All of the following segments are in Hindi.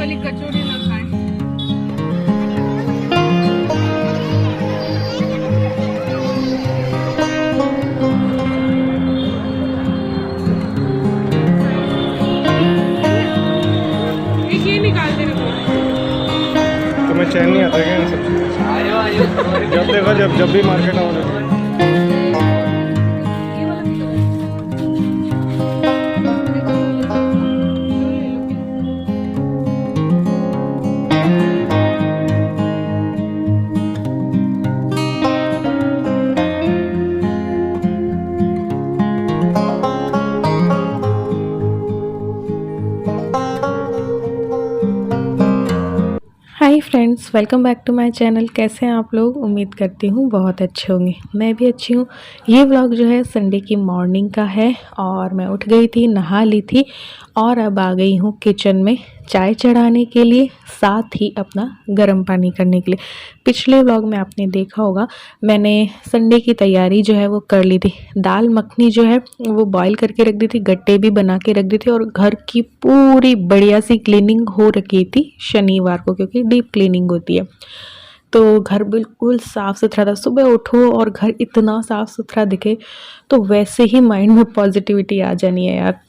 वाली कचौड़ी ना खाएं। एक ये निकाल दे मेरे तुम्हें चैन नहीं आता क्या इन सब चीज़ों से? जब देखो जब भी मार्केट आओगे hi friends, welcome back to my channel. कैसे हैं आप लोग? उम्मीद करती हूँ बहुत अच्छे होंगे। मैं भी अच्छी हूँ। ये व्लॉग जो है संडे की मॉर्निंग का है और मैं उठ गई थी, नहा ली थी और अब आ गई हूँ किचन में चाय चढ़ाने के लिए, साथ ही अपना गर्म पानी करने के लिए। पिछले व्लॉग में आपने देखा होगा मैंने संडे की तैयारी जो है वो कर ली थी। दाल मखनी जो है वो बॉईल करके रख दी थी, गट्टे भी बना के रख दी थी और घर की पूरी बढ़िया सी क्लीनिंग हो रखी थी शनिवार को, क्योंकि डीप क्लीनिंग होती है। तो घर बिल्कुल साफ़ सुथरा था। सुबह उठो और घर इतना साफ़ सुथरा दिखे तो वैसे ही माइंड में पॉजिटिविटी आ जानी है यार।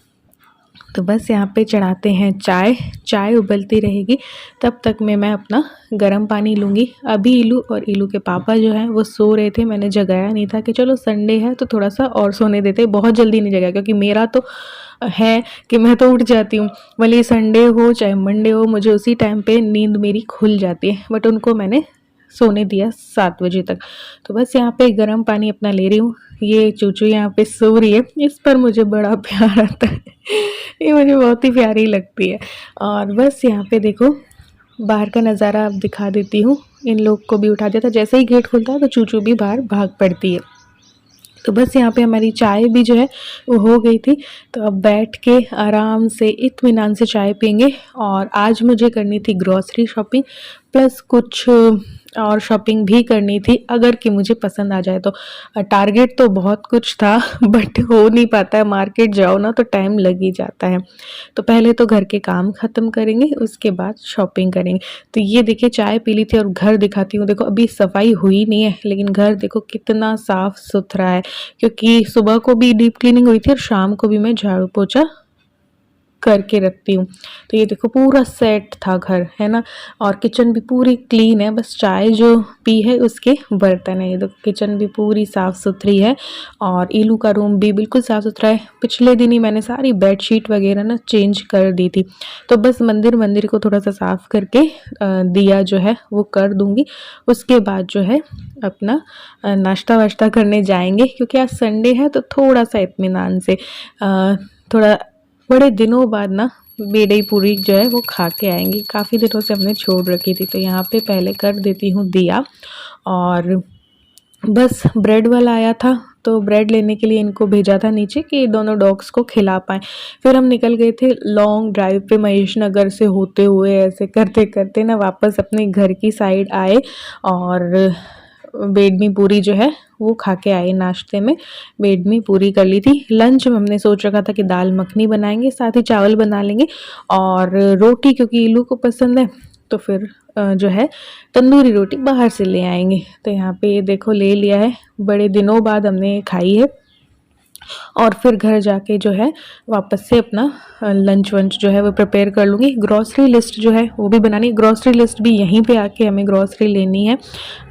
तो बस यहाँ पे चढ़ाते हैं चाय। चाय उबलती रहेगी तब तक मैं अपना गर्म पानी लूँगी। अभी इलू और इलू के पापा जो हैं वो सो रहे थे। मैंने जगाया नहीं था कि चलो संडे है तो थोड़ा सा और सोने देते। बहुत जल्दी नहीं जगाया क्योंकि मेरा तो है कि मैं तो उठ जाती हूँ, भले संडे हो चाहे मंडे हो, मुझे उसी टाइम पे नींद मेरी खुल जाती है। बट उनको मैंने सोने दिया 7 बजे तक। तो बस यहाँ पे गर्म पानी अपना ले रही हूँ। ये चूचू यहाँ पे सो रही है, इस पर मुझे बड़ा प्यार आता है। ये मुझे बहुत ही प्यारी लगती है। और बस यहाँ पे देखो बाहर का नज़ारा अब दिखा देती हूँ। इन लोग को भी उठा दिया था, जैसे ही गेट खुलता है तो चूचू भी बाहर भाग पड़ती है। तो बस यहाँ पे हमारी चाय भी जो है वो हो गई थी। तो अब बैठ के आराम से इत्मीनान से चाय पियेंगे। और आज मुझे करनी थी ग्रॉसरी शॉपिंग, प्लस कुछ और शॉपिंग भी करनी थी अगर कि मुझे पसंद आ जाए तो। टारगेट तो बहुत कुछ था बट हो नहीं पाता है। मार्केट जाओ ना तो टाइम लग ही जाता है। तो पहले तो घर के काम ख़त्म करेंगे, उसके बाद शॉपिंग करेंगे। तो ये देखिए चाय पी ली थी और घर दिखाती हूँ। देखो अभी सफाई हुई नहीं है लेकिन घर देखो कितना साफ़ सुथरा है, क्योंकि सुबह को भी डीप क्लीनिंग हुई थी और शाम को भी मैं झाड़ू पोछा करके रखती हूँ। तो ये देखो पूरा सेट था घर, है ना। और किचन भी पूरी क्लीन है, बस चाय जो पी है उसके बर्तन है। ये देखो किचन भी पूरी साफ़ सुथरी है और इलू का रूम भी बिल्कुल साफ़ सुथरा है। पिछले दिन ही मैंने सारी बेडशीट वगैरह ना चेंज कर दी थी। तो बस मंदिर को थोड़ा सा साफ़ करके दिया जो है वो कर दूँगी। उसके बाद जो है अपना नाश्ता वाश्ता करने जाएंगे, क्योंकि आज संडे है तो थोड़ा सा इत्मीनान से थोड़ा बड़े दिनों बाद ना बेड़ई पूरी जो है वो खा के आएंगे। काफ़ी दिनों से हमने छोड़ रखी थी। तो यहाँ पे पहले कर देती हूँ दिया। और बस ब्रेड वाला आया था तो ब्रेड लेने के लिए इनको भेजा था नीचे कि दोनों डॉग्स को खिला पाएँ। फिर हम निकल गए थे लॉन्ग ड्राइव पे, महेश नगर से होते हुए ऐसे करते करते ना वापस अपने घर की साइड आए और बेडमी पूरी जो है वो खा के आए। नाश्ते में बेडमी पूरी कर ली थी। लंच में हमने सोच रखा था कि दाल मखनी बनाएंगे, साथ ही चावल बना लेंगे और रोटी, क्योंकि इलू को पसंद है तो फिर जो है तंदूरी रोटी बाहर से ले आएंगे। तो यहाँ पे ये देखो ले लिया है, बड़े दिनों बाद हमने खाई है। और फिर घर जाके जो है वापस से अपना लंच वंच जो है वो प्रिपेयर कर लूँगी। ग्रॉसरी लिस्ट जो है वो भी बनानी। ग्रॉसरी लिस्ट भी यहीं पे आके हमें ग्रॉसरी लेनी है,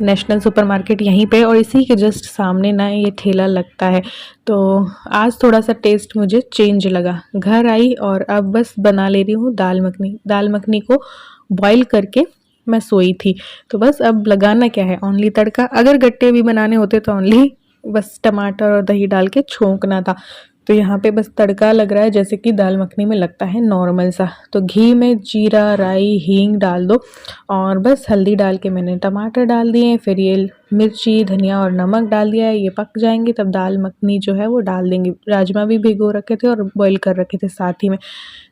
नेशनल सुपरमार्केट यहीं पे, और इसी के जस्ट सामने ना ये ठेला लगता है। तो आज थोड़ा सा टेस्ट मुझे चेंज लगा। घर आई और अब बस बना ले रही हूँ दाल मखनी। दाल मखनी को बॉईल करके मैं सोई थी। तो बस अब लगाना क्या है, ओनली तड़का। अगर गट्टे भी बनाने होते तो ओनली बस टमाटर और दही डाल के छोंकना था। तो यहाँ पे बस तड़का लग रहा है जैसे कि दाल मखनी में लगता है नॉर्मल सा। तो घी में जीरा, राई, हींग डाल दो और बस हल्दी डाल के मैंने टमाटर डाल दिए। फिर ये मिर्ची, धनिया और नमक डाल दिया है। ये पक जाएंगे तब दाल मखनी जो है वो डाल देंगे। राजमा भी भिगो रखे थे और बॉईल कर रखे थे साथ ही में।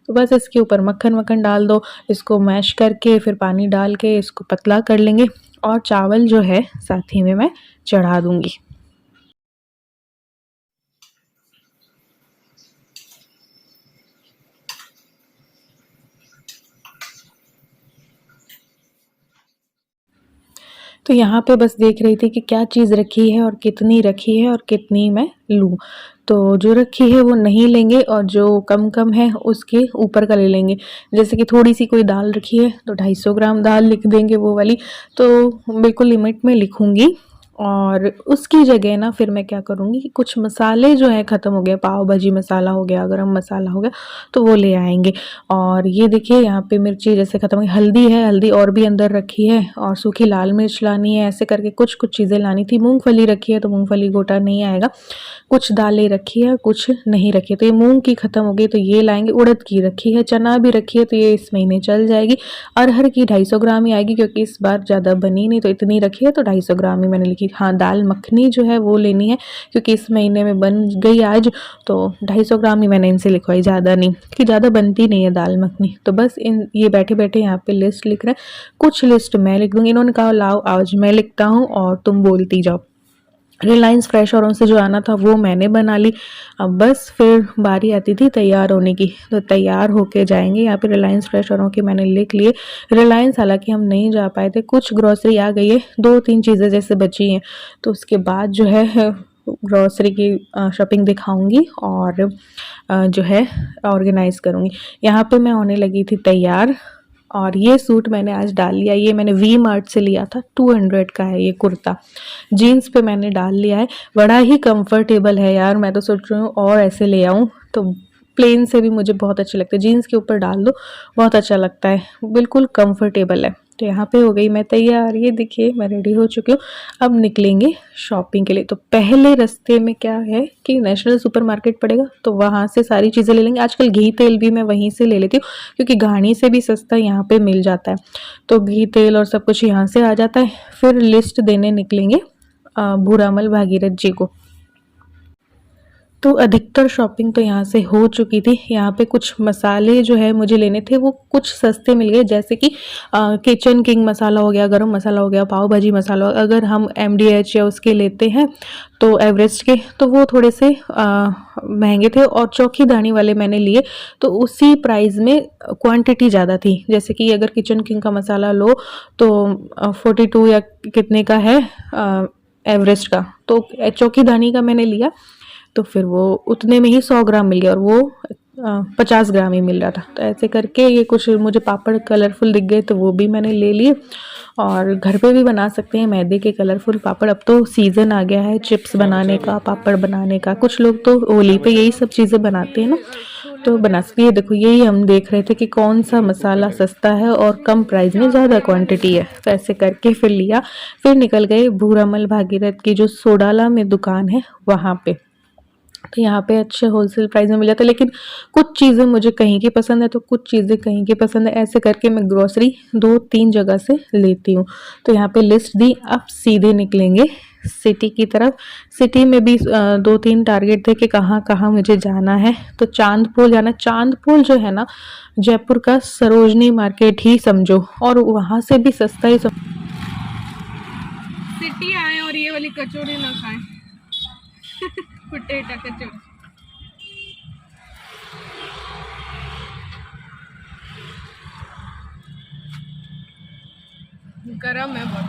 तो बस इसके ऊपर मक्खन वक्खन डाल दो, इसको मैश करके फिर पानी डाल के इसको पतला कर लेंगे और चावल जो है साथ ही में मैं चढ़ा दूँगी। तो यहाँ पे बस देख रही थी कि क्या चीज़ रखी है और कितनी रखी है और कितनी मैं लूँ। तो जो रखी है वो नहीं लेंगे और जो कम कम है उसके ऊपर का ले लेंगे। जैसे कि थोड़ी सी कोई दाल रखी है तो 250 ग्राम दाल लिख देंगे वो वाली, तो बिल्कुल लिमिट में लिखूँगी। और उसकी जगह ना फिर मैं क्या करूँगी कि कुछ मसाले जो हैं ख़त्म हो गए, पाव भाजी मसाला हो गया, गरम मसाला हो गया, तो वो ले आएंगे। और ये देखिए यहाँ पे मिर्ची जैसे ख़त्म हो गई, हल्दी है, हल्दी और भी अंदर रखी है, और सूखी लाल मिर्च लानी है, ऐसे करके कुछ कुछ चीज़ें लानी थी। मूंगफली रखी है तो मूंगफली गोटा नहीं आएगा, कुछ दालें रखी है कुछ नहीं रखी है, तो ये मूंग की ख़त्म हो गई तो ये लाएंगे। उड़द की रखी है, चना भी रखी है तो ये इस महीने चल जाएगी। अरहर की 250 ग्राम ही आएगी क्योंकि इस बार ज़्यादा बनी नहीं, तो इतनी रखी है तो 250 ग्राम ही मैंने लिखी। हाँ, दाल मखनी जो है वो लेनी है क्योंकि इस महीने में बन गई आज, तो 250 ग्राम ही मैंने इनसे लिखवाई, ज़्यादा नहीं, कि ज़्यादा बनती नहीं है दाल मखनी। तो बस इन ये बैठे बैठे यहाँ पे लिस्ट लिख रहे हैं, कुछ लिस्ट मैं लिख दूँगी। इन्होंने कहा लाओ आज मैं लिखता हूँ और तुम बोलती जाओ। रिलायंस फ्रेश और उनसे जो आना था वो मैंने बना ली। अब बस फिर बारी आती थी तैयार होने की, तो तैयार होके जाएंगे। यहाँ पे रिलायंस फ्रेश और के मैंने लिख लिए। रिलायंस हालांकि हम नहीं जा पाए थे, कुछ ग्रॉसरी आ गई है, 2-3 चीज़ें जैसे बची हैं, तो उसके बाद जो है ग्रॉसरी की शॉपिंग दिखाऊंगी और जो है ऑर्गेनाइज करूँगी। यहाँ पे मैं होने लगी थी तैयार। और ये सूट मैंने आज डाल लिया, ये मैंने वी मार्ट से लिया था, 200 का है ये कुर्ता, जीन्स पे मैंने डाल लिया है। बड़ा ही कंफर्टेबल है यार, मैं तो सोच रही हूँ और ऐसे ले आऊँ, तो प्लेन से भी मुझे बहुत अच्छे लगते हैं, जीन्स के ऊपर डाल दो बहुत अच्छा लगता है, बिल्कुल कंफर्टेबल है। तो यहाँ पे हो गई मैं तैयार, ये देखिए मैं रेडी हो चुकी हूँ। अब निकलेंगे शॉपिंग के लिए। तो पहले रास्ते में क्या है कि नेशनल सुपरमार्केट पड़ेगा, तो वहाँ से सारी चीज़ें ले लेंगे। आजकल घी तेल भी मैं वहीं से ले लेती हूँ क्योंकि घानी से भी सस्ता यहाँ पे मिल जाता है, तो घी तेल और सब कुछ यहाँ से आ जाता है। फिर लिस्ट देने निकलेंगे भूरामल भागीरथ जी को। तो अधिकतर शॉपिंग तो यहाँ से हो चुकी थी। यहाँ पे कुछ मसाले जो है मुझे लेने थे वो कुछ सस्ते मिल गए, जैसे कि किचन किंग मसाला हो गया, गरम मसाला हो गया, पाव भाजी मसाला। अगर हम MDH या उसके लेते हैं तो एवरेस्ट के, तो वो थोड़े से महंगे थे। और चौकी दानी वाले मैंने लिए तो उसी प्राइस में क्वांटिटी ज़्यादा थी। जैसे कि अगर किचन किंग का मसाला लो तो 42 या कितने का है एवरेस्ट का, तो चौकी दानी का मैंने लिया तो फिर वो उतने में ही 100 ग्राम मिल गया और वो 50 ग्राम ही मिल रहा था। तो ऐसे करके ये कुछ मुझे पापड़ कलरफुल दिख गए तो वो भी मैंने ले लिए। और घर पे भी बना सकते हैं मैदे के कलरफुल पापड़, अब तो सीज़न आ गया है चिप्स बनाने का, पापड़ बनाने का। कुछ लोग तो होली पे यही सब चीज़ें बनाते हैं ना, तो बना सकते हैं। देखो यही हम देख रहे थे कि कौन सा मसाला सस्ता है और कम प्राइस में ज़्यादा क्वांटिटी है, तो ऐसे करके फिर लिया। फिर निकल गए भूरामल भागीरथ की जो सोडाला में दुकान है वहाँ पे। तो यहाँ पे अच्छे होलसेल प्राइस में मिल जाता है, लेकिन कुछ चीज़ें मुझे कहीं की पसंद है तो कुछ चीज़ें कहीं की पसंद है, ऐसे करके मैं ग्रोसरी 2-3 जगह से लेती हूँ। तो यहाँ पे लिस्ट दी, अब सीधे निकलेंगे सिटी की तरफ। सिटी में भी 2-3 टारगेट थे कि कहाँ कहाँ मुझे जाना है। तो चांदपोल जाना, चांदपोल जो है ना जयपुर का सरोजनी मार्केट ही समझो, और वहाँ से भी सस्ता ही सिटी आए और ये वाली कचौड़ी ना खाएं। पोटैटो कचौड़ी गरम है बहुत।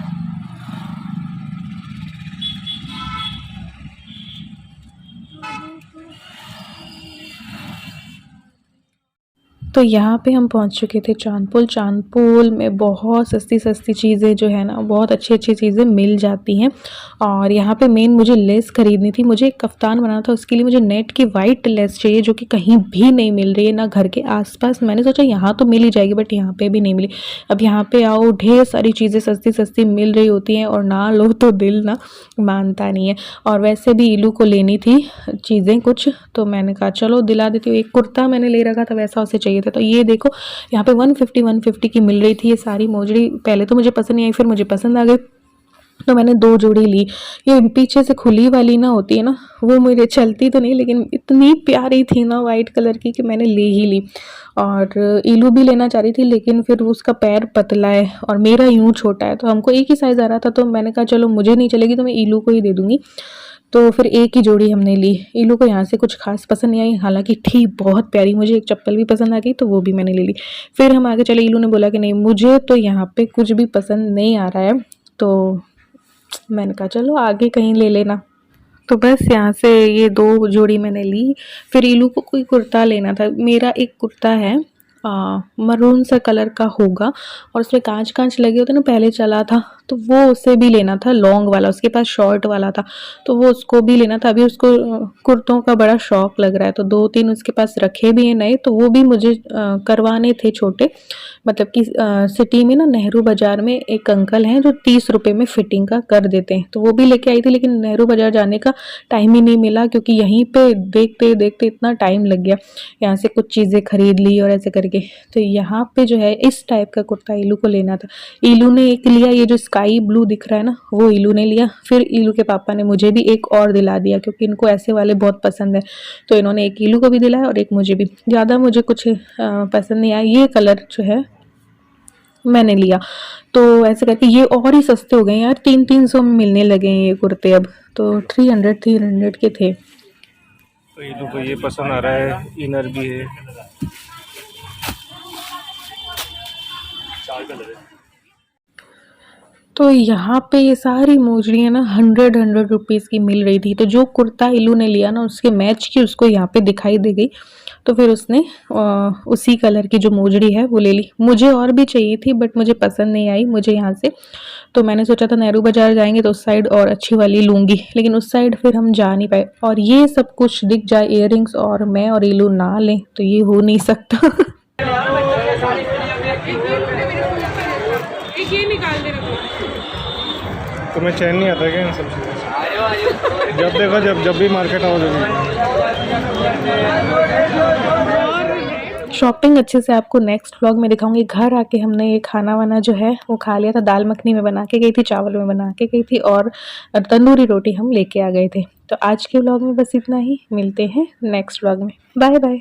तो यहाँ पे हम पहुँच चुके थे चांदपोल। चांदपोल में बहुत सस्ती सस्ती चीज़ें जो है ना, बहुत अच्छी अच्छी चीज़ें मिल जाती हैं। और यहाँ पे मेन मुझे लेस ख़रीदनी थी, मुझे एक कफ्तान बनाना था, उसके लिए मुझे नेट की वाइट लेस चाहिए जो कि कहीं भी नहीं मिल रही है, ना घर के आसपास। मैंने सोचा यहाँ तो मिल ही जाएगी बट यहाँ पे भी नहीं मिली। अब यहाँ पे आओ ढेर सारी चीज़ें सस्ती सस्ती मिल रही होती हैं और ना लो तो दिल ना मानता नहीं है। और वैसे भी इलू को लेनी थी चीज़ें कुछ, तो मैंने कहा चलो दिला देती हूँ। एक कुर्ता मैंने ले रखा था वैसा उसे चाहिए था, तो ये देखो यहाँ पे 150 की मिल रही थी ये सारी मोजड़ी। पहले तो मुझे पसंद नहीं आई, फिर मुझे पसंद आ गई तो मैंने 2 जोड़ी ली। ये पीछे से खुली वाली ना होती है ना, वो मुझे चलती तो नहीं लेकिन इतनी प्यारी थी ना वाइट कलर की कि मैंने ले ही ली। और इलू भी लेना चाह रही थी लेकिन फिर उसका पैर पतला है और मेरा यूँ छोटा है, तो हमको एक ही साइज़ आ रहा था। तो मैंने कहा चलो मुझे नहीं चलेगी तो मैं इलू को ही दे दूँगी। तो फिर एक ही जोड़ी हमने ली। इलू को यहाँ से कुछ खास पसंद नहीं आई, हालांकि थी बहुत प्यारी। मुझे एक चप्पल भी पसंद आ गई तो वो भी मैंने ले ली। फिर हम आगे चले, इलू ने बोला कि नहीं मुझे तो यहाँ पे कुछ भी पसंद नहीं आ रहा है, तो मैंने कहा चलो आगे कहीं ले लेना। तो बस यहाँ से ये 2 जोड़ी मैंने ली। फिर इलू को कोई कुर्ता लेना था। मेरा एक कुर्ता है मरून सा कलर का होगा और उसमें कांच कांच लगे होते ना, पहले चला था, तो वो उसे भी लेना था, लॉन्ग वाला। उसके पास शॉर्ट वाला था तो वो उसको भी लेना था। अभी उसको कुर्तों का बड़ा शौक लग रहा है, तो 2-3 उसके पास रखे भी हैं नए, तो वो भी मुझे करवाने थे छोटे। मतलब कि सिटी में ना नेहरू बाज़ार में एक अंकल हैं जो 30 रुपये में फिटिंग का कर देते हैं, तो वो भी लेके आई थी। लेकिन नेहरू बाज़ार जाने का टाइम ही नहीं मिला क्योंकि यहीं पे देखते देखते इतना टाइम लग गया। यहाँ से कुछ चीज़ें खरीद ली और ऐसे करके। तो यहाँ पे जो है इस टाइप का कुर्ता इलू को लेना था। इलू ने एक लिया, ये जो स्काई ब्लू दिख रहा है ना, वो इलू ने लिया। फिर इलू के पापा ने मुझे भी एक और दिला दिया क्योंकि इनको ऐसे वाले बहुत पसंद है, तो इन्होंने एक इलू को भी दिलाया और एक मुझे भी। ज़्यादा मुझे कुछ पसंद नहीं आया। ये कलर जो है मैंने लिया, तो ऐसे करके ये और ही सस्ते हो गए यार, 300-300 में मिलने लगे हैं ये कुर्ते अब। तो 300 के थे। तो इलू को ये पसंद आ रहा है, इनर भी है। तो यहाँ पे ये सारी मोजड़ियाँ ना 100 रुपीज़ की मिल रही थी। तो जो कुर्ता इलू ने लिया ना उसके मैच की उसको यहाँ पे दिखाई दे गई, तो फिर उसने उसी कलर की जो मोजड़ी है वो ले ली। मुझे और भी चाहिए थी बट मुझे पसंद नहीं आई मुझे यहाँ से, तो मैंने सोचा था नेहरू बाज़ार जाएंगे तो उस साइड और अच्छी वाली लूँगी, लेकिन उस साइड फिर हम जा नहीं पाए। और ये सब कुछ दिख जाए इयररिंग्स और मैं और इलू ना लें तो ये हो नहीं सकता। एक ये निकाल देना। तुम्हें चैन नहीं आता क्या इन सब चीज़ों से? जब देखो जब भी मार्केट आओ शॉपिंग अच्छे से आपको नेक्स्ट व्लॉग में दिखाऊंगी। घर आके हमने ये खाना वाना जो है वो खा लिया था। दाल मखनी में बना के गई थी, चावल में बना के गई थी और तंदूरी रोटी हम लेके आ गए थे। तो आज के व्लॉग में बस इतना ही। मिलते हैं नेक्स्ट व्लॉग में। Bye bye.